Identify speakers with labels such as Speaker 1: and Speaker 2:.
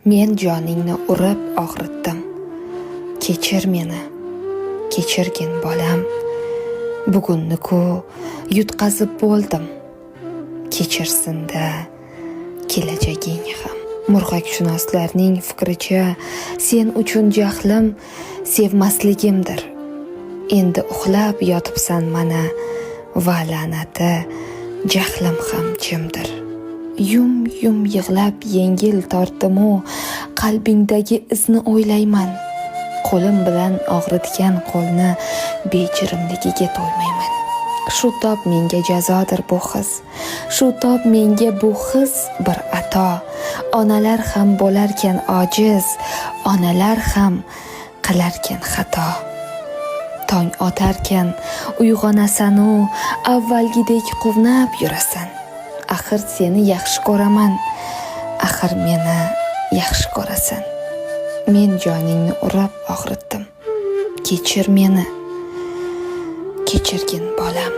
Speaker 1: Men joningni urib og'ritdim. Kechir meni, kechirgin bolam. Bugunni-ku yutqazib bo'ldim. Kechirsin-da kelajaging ham. Murg'akshunoslarning fikricha, sen uchun jahlim sevmasligimdir. Endi uxlab yotibsan mana, va la'nati jahlim ham jimdir. Yum yig'lab yengil tortdim-u, qalbingdagi izni o'ylayman. Qo'lim bilan og'ritgan qo'lni bejirimligiga to'ymayman. Shu tob menga jazodir bu his. Shu tob menga bu his bir ato. Onalar ham bo'larkan ojiz, onalar ham qilarkan xato. Tong otarkan uyg'onasan-u, avvalgidek quvnab yurasan. Axir seni yaxshi ko'raman, axir meni yaxshi ko'rasan. Men joningni urib og'ritdim. Kechir meni, kechirgin bolam.